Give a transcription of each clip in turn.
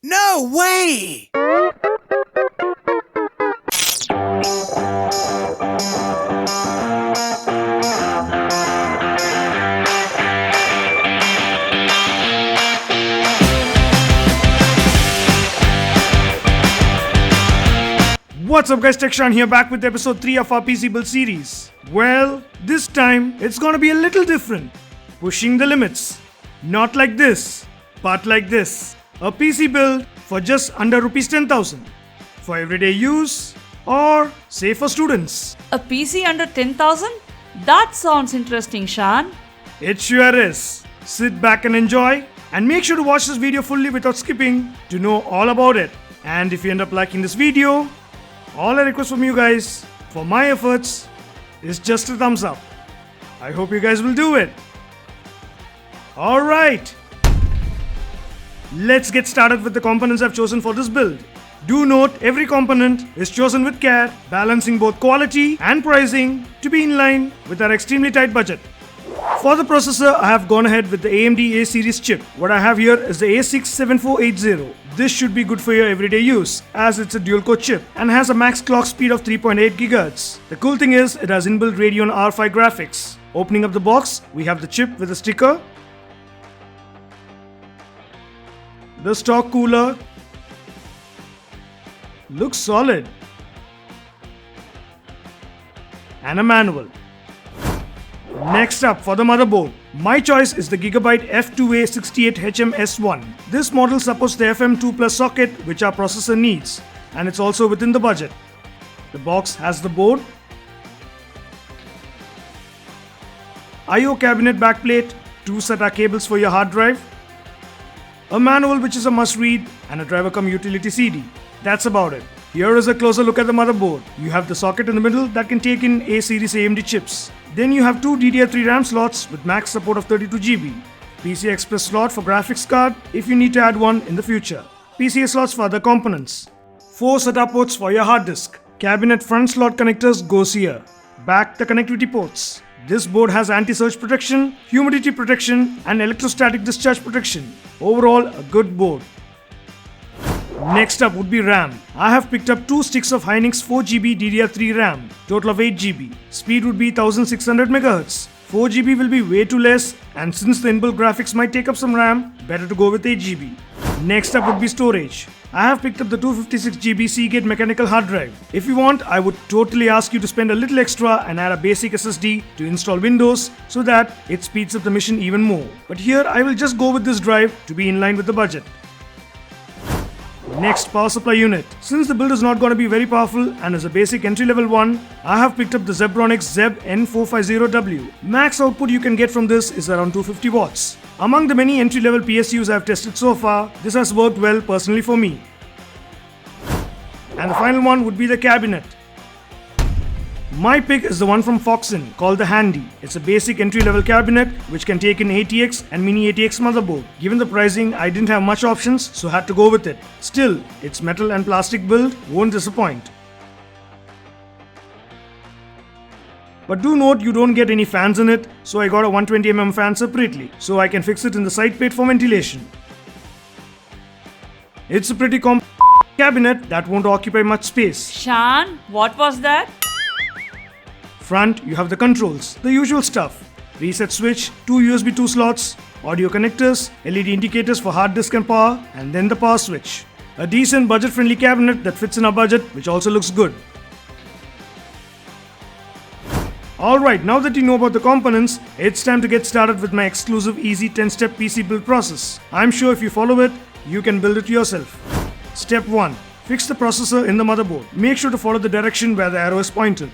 No way! What's up guys, TechShan here back with episode 3 of our PC build series. Well, this time it's gonna be a little different. Pushing the limits. Not like this, but like this. A PC build for just under rupees 10,000. For everyday use or say for students. A PC under 10,000? That sounds interesting, Shan. It sure is. Sit back and enjoy, and make sure to watch this video fully without skipping to know all about it. And if you end up liking this video, all I request from you guys, for my efforts, is just a thumbs up. I hope you guys will do it. Alright. Let's get started with the components I've chosen for this build. Do note every component is chosen with care, balancing both quality and pricing to be in line with our extremely tight budget. For the processor, I have gone ahead with the AMD A series chip. What I have here is the A67480. This should be good for your everyday use as it's a dual core chip and has a max clock speed of 3.8 GHz. The cool thing is it has inbuilt Radeon R5 graphics. Opening up the box, we have the chip with a sticker, the stock cooler, looks solid, and a manual. Next up, for the motherboard, my choice is the Gigabyte F2A68HM-S1. This model supports the FM2 Plus socket which our processor needs, and it's also within the budget. The box has the board, I/O cabinet backplate, 2 SATA cables for your hard drive, a manual which is a must read, and a driver cum utility CD. That's about it. Here is a closer look at the motherboard. You have the socket in the middle that can take in A series AMD chips. Then you have 2 DDR3 RAM slots with max support of 32 GB. PCI Express slot for graphics card if you need to add one in the future. PCI slots for other components. 4 SATA ports for your hard disk. Cabinet front slot connectors goes here. Back the connectivity ports. This board has anti-surge protection, humidity protection, and electrostatic discharge protection. Overall, a good board. Next up would be RAM. I have picked up 2 sticks of Hynix 4GB DDR3 RAM, total of 8GB. Speed would be 1600 MHz. 4GB will be way too less, and since the inbuilt graphics might take up some RAM, better to go with 8GB. Next up would be storage. I have picked up the 256GB Seagate mechanical hard drive. If you want, I would totally ask you to spend a little extra and add a basic SSD to install Windows so that it speeds up the mission even more. But here I will just go with this drive to be in line with the budget. Next, power supply unit. Since the build is not going to be very powerful and is a basic entry-level one, I have picked up the Zebronics Zeb N450W. Max output you can get from this is around 250 watts. Among the many entry-level PSUs I have tested so far, this has worked well personally for me. And the final one would be the cabinet. My pick is the one from Foxen called the Handy. It's a basic entry-level cabinet which can take in ATX and mini ATX motherboard. Given the pricing, I didn't have much options, so had to go with it. Still, its metal and plastic build won't disappoint. But do note you don't get any fans in it, so I got a 120mm fan separately, so I can fix it in the side plate for ventilation. It's a pretty compact cabinet that won't occupy much space. Shan, what was that? Front, you have the controls, the usual stuff. Reset switch, 2 USB 2 slots, audio connectors, LED indicators for hard disk and power, and then the power switch. A decent budget-friendly cabinet that fits in our budget, which also looks good. Alright, now that you know about the components, it's time to get started with my exclusive easy 10-step PC build process. I'm sure if you follow it, you can build it yourself. Step 1. Fix the processor in the motherboard. Make sure to follow the direction where the arrow is pointed.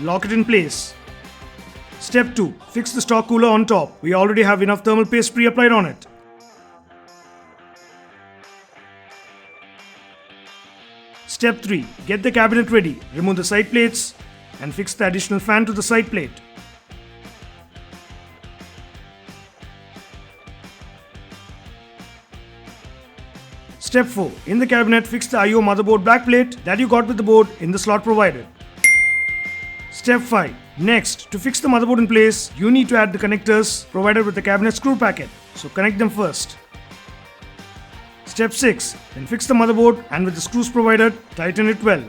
Lock it in place. Step 2. Fix the stock cooler on top. We already have enough thermal paste pre-applied on it. Step 3. Get the cabinet ready. Remove the side plates and fix the additional fan to the side plate. Step 4. In the cabinet, fix the I/O motherboard backplate that you got with the board in the slot provided. Step 5. Next, to fix the motherboard in place, you need to add the connectors provided with the cabinet screw packet. So connect them first. Step 6. Then fix the motherboard and with the screws provided, tighten it well.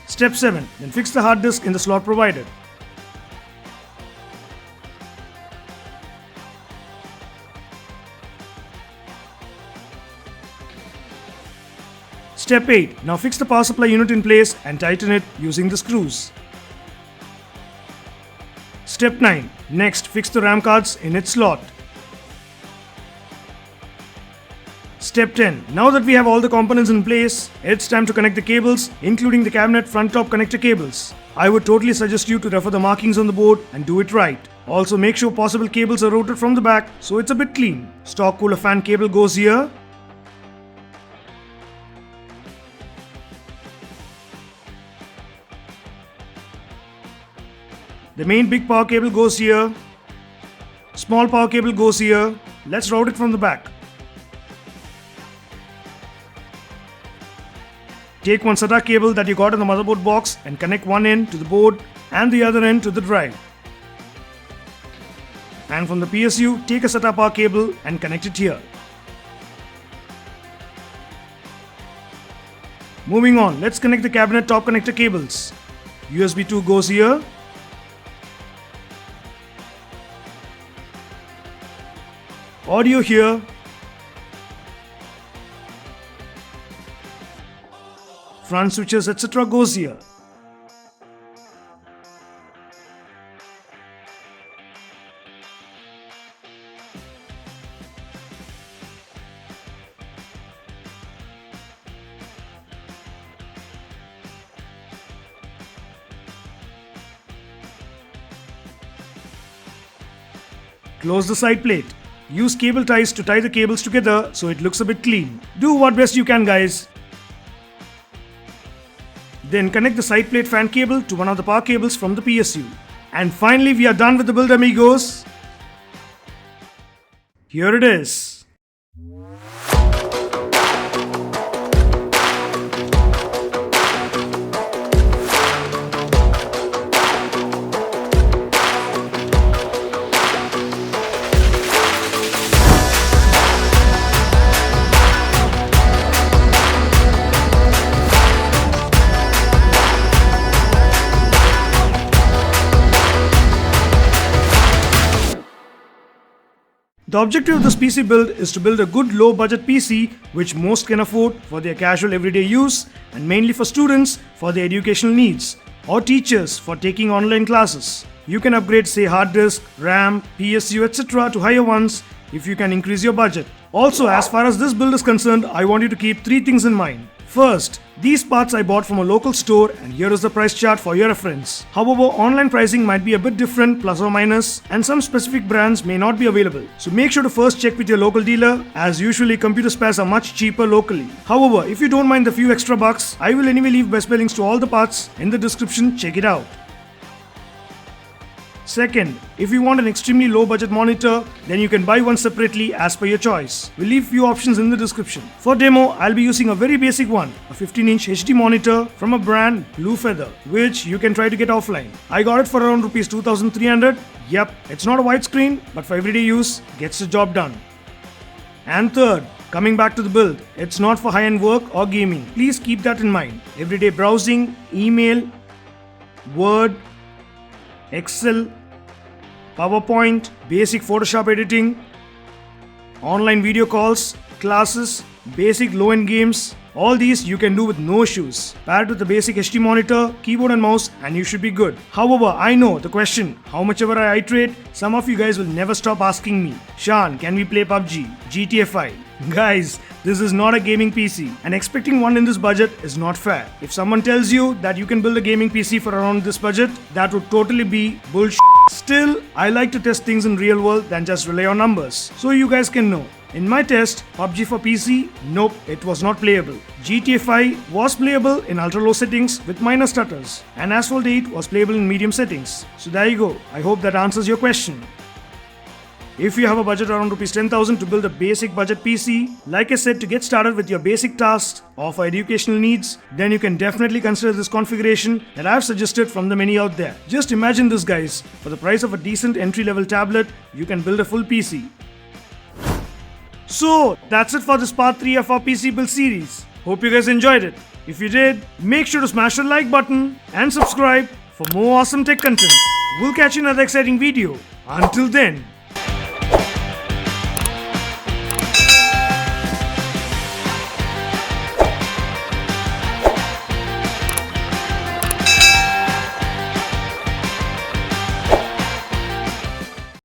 Step 7. Then fix the hard disk in the slot provided. Step 8. Now fix the power supply unit in place and tighten it using the screws. Step 9. Next, fix the RAM cards in its slot. Step 10. Now that we have all the components in place, it's time to connect the cables, including the cabinet front top connector cables. I would totally suggest you to refer the markings on the board and do it right. Also make sure possible cables are routed from the back so it's a bit clean. Stock cooler fan cable goes here. The main big power cable goes here. Small power cable goes here. Let's route it from the back. Take one SATA cable that you got in the motherboard box and connect one end to the board and the other end to the drive. And from the PSU, take a SATA power cable and connect it here. Moving on, let's connect the cabinet top connector cables. USB 2 goes here. Audio here. Front switches etc. goes here. Close the side plate. Use cable ties to tie the cables together so it looks a bit clean. Do what best you can, guys. Then connect the side plate fan cable to one of the power cables from the PSU. And finally we are done with the build, amigos. Here it is. The objective of this PC build is to build a good low budget PC which most can afford for their casual everyday use and mainly for students for their educational needs or teachers for taking online classes. You can upgrade say hard disk, RAM, PSU etc. to higher ones if you can increase your budget. Also, as far as this build is concerned, I want you to keep 3 things in mind. First, these parts I bought from a local store and here is the price chart for your reference. However, online pricing might be a bit different plus or minus and some specific brands may not be available. So make sure to first check with your local dealer as usually computer spares are much cheaper locally. However, if you don't mind the few extra bucks, I will anyway leave Best Buy links to all the parts in the description, check it out. Second, if you want an extremely low budget monitor, then you can buy one separately as per your choice. We'll leave few options in the description. For demo, I'll be using a very basic one, a 15-inch HD monitor from a brand Blue Feather, which you can try to get offline. I got it for around Rs 2300. Yep, it's not a widescreen, but for everyday use, gets the job done. And third, coming back to the build, it's not for high-end work or gaming. Please keep that in mind. Everyday browsing, email, Word, Excel, PowerPoint, basic Photoshop editing, online video calls, classes, basic low-end games, all these you can do with no issues. Paired with the basic HD monitor, keyboard and mouse and you should be good. However, I know the question, how much ever I iterate, some of you guys will never stop asking me, Shan, can we play PUBG, GTA 5? Guys, this is not a gaming PC and expecting one in this budget is not fair. If someone tells you that you can build a gaming PC for around this budget, that would totally be bullshit. Still, I like to test things in real world than just rely on numbers, so you guys can know. In my test, PUBG for PC, nope, it was not playable. GTA 5 was playable in ultra low settings with minor stutters, and Asphalt 8 was playable in medium settings. So there you go, I hope that answers your question. If you have a budget around rupees 10,000 to build a basic budget PC, like I said, to get started with your basic tasks or for educational needs, then you can definitely consider this configuration that I've suggested from the many out there. Just imagine this, guys. For the price of a decent entry-level tablet, you can build a full PC. So, that's it for this part 3 of our PC build series. Hope you guys enjoyed it. If you did, make sure to smash the like button and subscribe for more awesome tech content. We'll catch you in another exciting video. Until then,